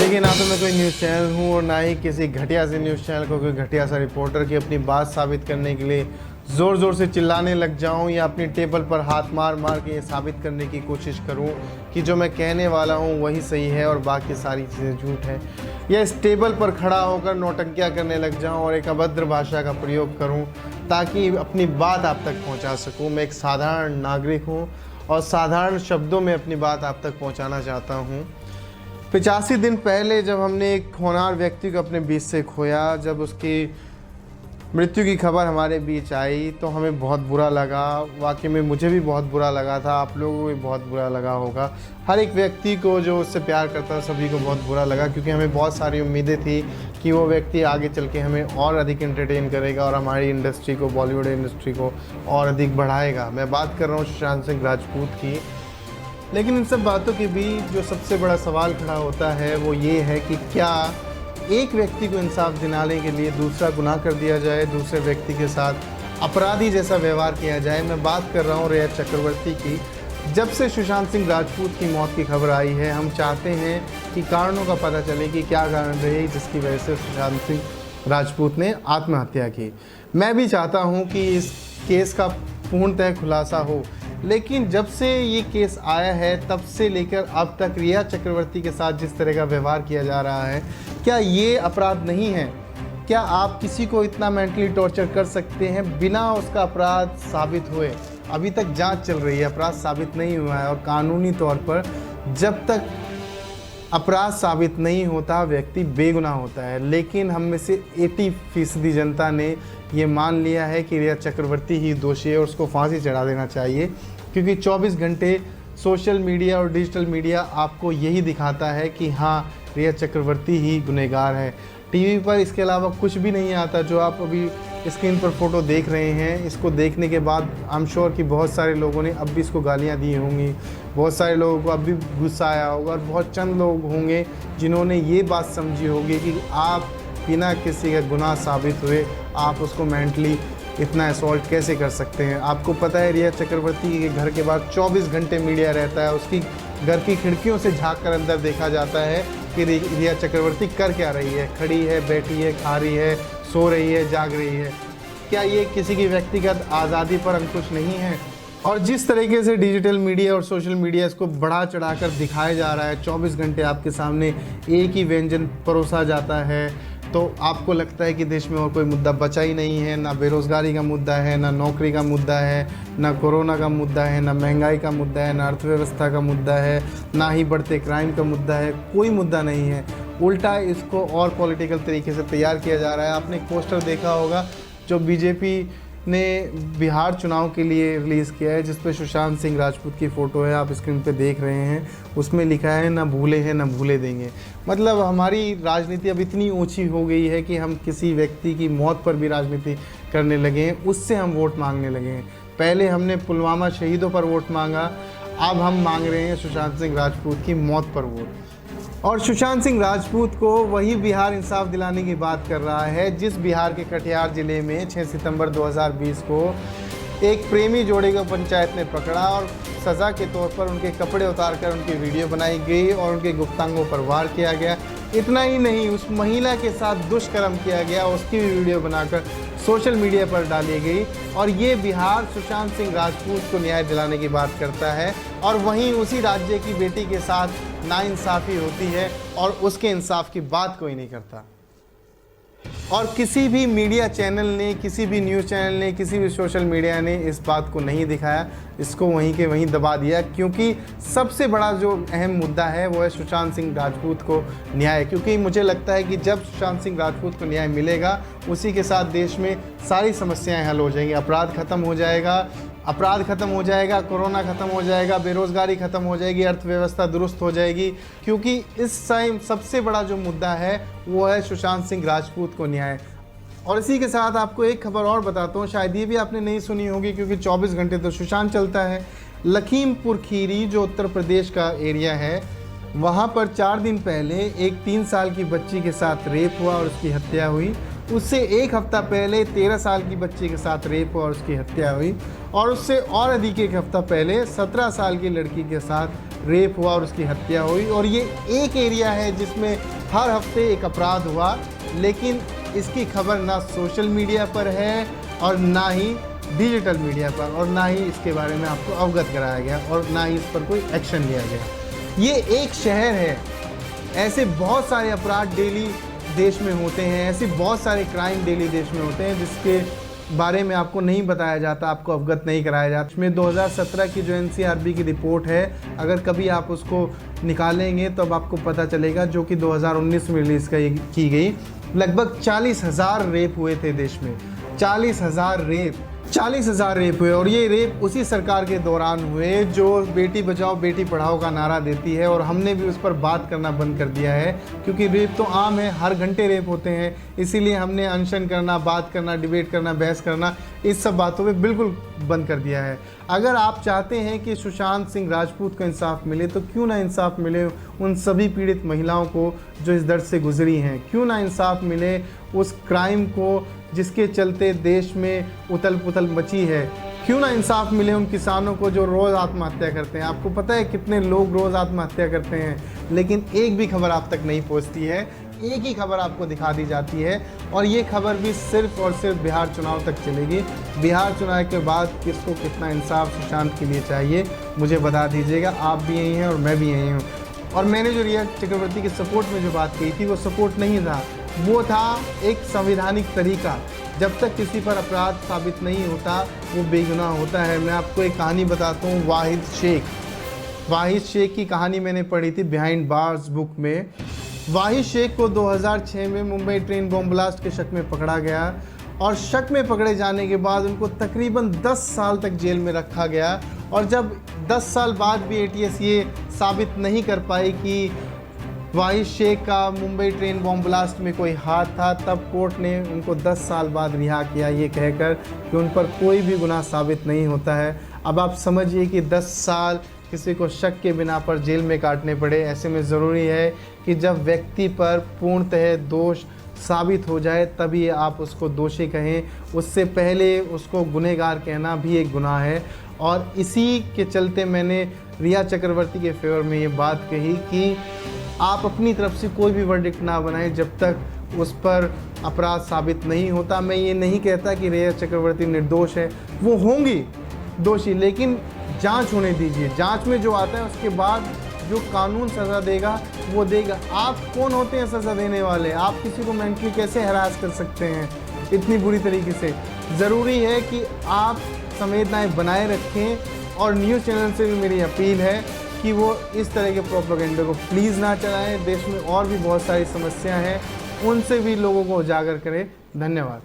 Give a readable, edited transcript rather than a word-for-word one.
देखिए, ना तो मैं कोई न्यूज़ चैनल हूँ और ना ही किसी घटिया से न्यूज़ चैनल को कोई घटिया सा रिपोर्टर की अपनी बात साबित करने के लिए ज़ोर ज़ोर से चिल्लाने लग जाऊँ या अपनी टेबल पर हाथ मार मार के ये साबित करने की कोशिश करूँ कि जो मैं कहने वाला हूँ वही सही है और बाकी सारी चीज़ें झूठ है, या इस टेबल पर खड़ा होकर नौटंकियाँ करने लग जाऊँ और एक अभद्र भाषा का प्रयोग करूँ ताकि अपनी बात आप तक पहुँचा सकूँ। मैं एक साधारण नागरिक हूँ और साधारण शब्दों में अपनी बात आप तक पहुँचाना चाहता हूँ। 85 दिन पहले जब हमने एक होनहार व्यक्ति को अपने बीच से खोया, जब उसकी मृत्यु की खबर हमारे बीच आई तो हमें बहुत बुरा लगा। वाकई में मुझे भी बहुत बुरा लगा था, आप लोगों को भी बहुत बुरा लगा होगा। हर एक व्यक्ति को जो उससे प्यार करता है सभी को बहुत बुरा लगा, क्योंकि हमें बहुत सारी उम्मीदें थी कि वो व्यक्ति आगे चल के हमें और अधिक एंटरटेन करेगा और हमारी इंडस्ट्री को, बॉलीवुड इंडस्ट्री को और अधिक बढ़ाएगा। मैं बात कर रहा हूँ सुशांत सिंह राजपूत की। लेकिन इन सब बातों के बीच जो सबसे बड़ा सवाल खड़ा होता है वो ये है कि क्या एक व्यक्ति को इंसाफ दिलाने के लिए दूसरा गुनाह कर दिया जाए, दूसरे व्यक्ति के साथ अपराधी जैसा व्यवहार किया जाए। मैं बात कर रहा हूँ रिया चक्रवर्ती की। जब से सुशांत सिंह राजपूत की मौत की खबर आई है, हम चाहते हैं कि कारणों का पता चले कि क्या कारण रहे जिसकी वजह से सुशांत सिंह राजपूत ने आत्महत्या की। मैं भी चाहता हूँ कि इस केस का पूर्णतः खुलासा हो, लेकिन जब से ये केस आया है तब से लेकर अब तक रिया चक्रवर्ती के साथ जिस तरह का व्यवहार किया जा रहा है, क्या ये अपराध नहीं है? क्या आप किसी को इतना मेंटली टॉर्चर कर सकते हैं बिना उसका अपराध साबित हुए? अभी तक जांच चल रही है, अपराध साबित नहीं हुआ है और कानूनी तौर पर जब तक अपराध साबित नहीं होता व्यक्ति बेगुनाह होता है। लेकिन हम में से 80% जनता ने ये मान लिया है कि रिया चक्रवर्ती ही दोषी है और उसको फांसी चढ़ा देना चाहिए, क्योंकि 24 घंटे सोशल मीडिया और डिजिटल मीडिया आपको यही दिखाता है कि हाँ, रिया चक्रवर्ती ही गुनहगार है। टीवी पर इसके अलावा कुछ भी नहीं आता। जो आप अभी स्क्रीन पर फोटो देख रहे हैं, इसको देखने के बाद आई एम श्योर कि बहुत सारे लोगों ने अब भी इसको गालियां दी होंगी, बहुत सारे लोगों को अब भी गुस्सा आया होगा और बहुत चंद लोग होंगे जिन्होंने ये बात समझी होगी कि आप बिना किसी का गुनाह साबित हुए आप उसको मेंटली इतना असॉल्ट कैसे कर सकते हैं। आपको पता है रिया चक्रवर्ती के घर के बाहर 24 घंटे मीडिया रहता है, उसकी घर की खिड़कियों से झांक कर अंदर देखा जाता है कि रिया चक्रवर्ती कर क्या रही है, खड़ी है, बैठी है, खा रही है, सो रही है, जाग रही है। क्या ये किसी की व्यक्तिगत आज़ादी पर अंकुश नहीं है? और जिस तरीके से डिजिटल मीडिया और सोशल मीडिया इसको बढ़ा चढ़ाकर दिखाया जा रहा है, 24 घंटे आपके सामने एक ही व्यंजन परोसा जाता है, तो आपको लगता है कि देश में और कोई मुद्दा बचा ही नहीं है। ना बेरोज़गारी का मुद्दा है, ना नौकरी का मुद्दा है, ना कोरोना का मुद्दा है, ना महंगाई का मुद्दा है, ना अर्थव्यवस्था का मुद्दा है, ना ही बढ़ते क्राइम का मुद्दा है। कोई मुद्दा नहीं है, उल्टा इसको और पॉलिटिकल तरीके से तैयार किया जा रहा है। आपने एक पोस्टर देखा होगा जो बीजेपी ने बिहार चुनाव के लिए रिलीज़ किया है, जिस पे सुशांत सिंह राजपूत की फ़ोटो है, आप स्क्रीन पे देख रहे हैं। उसमें लिखा है ना भूले हैं ना भूले देंगे। मतलब हमारी राजनीति अब इतनी ऊंची हो गई है कि हम किसी व्यक्ति की मौत पर भी राजनीति करने लगे हैं, उससे हम वोट मांगने लगे हैं। पहले हमने पुलवामा शहीदों पर वोट मांगा, अब हम मांग रहे हैं सुशांत सिंह राजपूत की मौत पर वोट। और सुशांत सिंह राजपूत को वही बिहार इंसाफ दिलाने की बात कर रहा है जिस बिहार के कटिहार ज़िले में 6 सितंबर 2020 को एक प्रेमी जोड़े को पंचायत ने पकड़ा और सज़ा के तौर पर उनके कपड़े उतारकर उनकी वीडियो बनाई गई और उनके गुप्तांगों पर वार किया गया। इतना ही नहीं, उस महिला के साथ दुष्कर्म किया गया, उसकी भी वीडियो बनाकर सोशल मीडिया पर डाली गई। और ये बिहार सुशांत सिंह राजपूत को न्याय दिलाने की बात करता है, और वहीं उसी राज्य की बेटी के साथ नाइंसाफ़ी होती है और उसके इंसाफ की बात कोई नहीं करता। और किसी भी मीडिया चैनल ने, किसी भी न्यूज़ चैनल ने, किसी भी सोशल मीडिया ने इस बात को नहीं दिखाया, इसको वहीं के वहीं दबा दिया, क्योंकि सबसे बड़ा जो अहम मुद्दा है वो है सुशांत सिंह राजपूत को न्याय। क्योंकि मुझे लगता है कि जब सुशांत सिंह राजपूत को न्याय मिलेगा, उसी के साथ देश में सारी समस्याएं हल हो जाएंगी। अपराध खत्म हो जाएगा, कोरोना खत्म हो जाएगा, बेरोज़गारी खत्म हो जाएगी, अर्थव्यवस्था दुरुस्त हो जाएगी। क्योंकि इस टाइम सबसे बड़ा जो मुद्दा है वो है सुशांत सिंह राजपूत को न्याय। और इसी के साथ आपको एक खबर और बताता हूँ, शायद ये भी आपने नहीं सुनी होगी क्योंकि 24 घंटे तो सुशांत चलता है। लखीमपुर खीरी जो उत्तर प्रदेश का एरिया है, वहाँ पर 4 दिन पहले एक 3 साल की बच्ची के साथ रेप हुआ और उसकी हत्या हुई। उससे एक हफ्ता पहले 13 साल की बच्ची के साथ रेप हुआ और उसकी हत्या हुई, और उससे और अधिक एक हफ्ता पहले 17 साल की लड़की के साथ रेप हुआ और उसकी हत्या हुई। और ये एक एरिया है जिसमें हर हफ्ते एक अपराध हुआ, लेकिन इसकी खबर ना सोशल मीडिया पर है और ना ही डिजिटल मीडिया पर, और ना ही इसके बारे में आपको अवगत कराया गया, और ना ही इस पर कोई एक्शन लिया गया। ये एक शहर है, ऐसे बहुत सारे अपराध डेली देश में होते हैं, ऐसे बहुत सारे क्राइम डेली देश में होते हैं जिसके बारे में आपको नहीं बताया जाता, आपको अवगत नहीं कराया जाता। इसमें 2017 की जो NCRB की रिपोर्ट है, अगर कभी आप उसको निकालेंगे तो अब आपको पता चलेगा, जो कि 2019 में रिलीज़ की गई। लगभग 40,000 रेप हुए थे देश में, 40,000 रेप हुए, और ये रेप उसी सरकार के दौरान हुए जो बेटी बचाओ बेटी पढ़ाओ का नारा देती है। और हमने भी उस पर बात करना बंद कर दिया है, क्योंकि रेप तो आम है, हर घंटे रेप होते हैं। इसीलिए हमने अनशन करना, बात करना, डिबेट करना, बहस करना, इस सब बातों पे बिल्कुल बंद कर दिया है। अगर आप चाहते हैं कि सुशांत सिंह राजपूत को इंसाफ मिले, तो क्यों ना इंसाफ मिले उन सभी पीड़ित महिलाओं को जो इस दर्द से गुजरी हैं, क्यों ना इंसाफ मिले उस क्राइम को जिसके चलते देश में उथल पुथल मची है, क्यों ना इंसाफ मिले उन किसानों को जो रोज़ आत्महत्या करते हैं। आपको पता है कितने लोग रोज़ आत्महत्या करते हैं, लेकिन एक भी खबर आप तक नहीं पहुंचती है, एक ही खबर आपको दिखा दी जाती है, और ये खबर भी सिर्फ और सिर्फ बिहार चुनाव तक चलेगी। बिहार चुनाव के बाद किसको कितना इंसाफ सुशांत के लिए चाहिए, मुझे बता दीजिएगा। आप भी यही हैं और मैं भी यही हूँ। और मैंने जो रिया चक्रवर्ती के सपोर्ट में जो बात कही थी, वो सपोर्ट नहीं था, वो था एक संवैधानिक तरीका। जब तक किसी पर अपराध साबित नहीं होता, वो बेगुनाह होता है। मैं आपको एक कहानी बताता हूँ, वाहिद शेख की कहानी मैंने पढ़ी थी बिहाइंड बार्स बुक में। वाहिद शेख को 2006 में मुंबई ट्रेन बॉम्ब ब्लास्ट के शक में पकड़ा गया, और शक में पकड़े जाने के बाद उनको तकरीबन 10 साल तक जेल में रखा गया। और जब 10 साल बाद भी ATS ये साबित नहीं कर पाई कि वाहिद शेख का मुंबई ट्रेन बॉम्ब ब्लास्ट में कोई हाथ था, तब कोर्ट ने उनको 10 साल बाद रिहा किया, ये कहकर कि उन पर कोई भी गुनाह साबित नहीं होता है। अब आप समझिए कि 10 साल किसी को शक के बिना पर जेल में काटने पड़े। ऐसे में ज़रूरी है कि जब व्यक्ति पर पूर्णतः दोष साबित हो जाए तभी आप उसको दोषी कहें, उससे पहले उसको गुनहगार कहना भी एक गुनाह है। और इसी के चलते मैंने रिया चक्रवर्ती के फेवर में ये बात कही कि आप अपनी तरफ से कोई भी वर्डिक्ट ना बनाएं जब तक उस पर अपराध साबित नहीं होता। मैं ये नहीं कहता कि रिया चक्रवर्ती निर्दोष है, वो होंगी दोषी, लेकिन जांच होने दीजिए। जांच में जो आता है उसके बाद जो कानून सज़ा देगा वो देगा। आप कौन होते हैं सज़ा देने वाले? आप किसी को मेंटली कैसे हरास कर सकते हैं इतनी बुरी तरीके से? ज़रूरी है कि आप संवेदनाएं बनाए रखें। और न्यूज़ चैनल से भी मेरी अपील है कि वो इस तरह के प्रोपेगेंडा को प्लीज़ ना चलाएं। देश में और भी बहुत सारी समस्याएं हैं, उनसे भी लोगों को उजागर करें। धन्यवाद।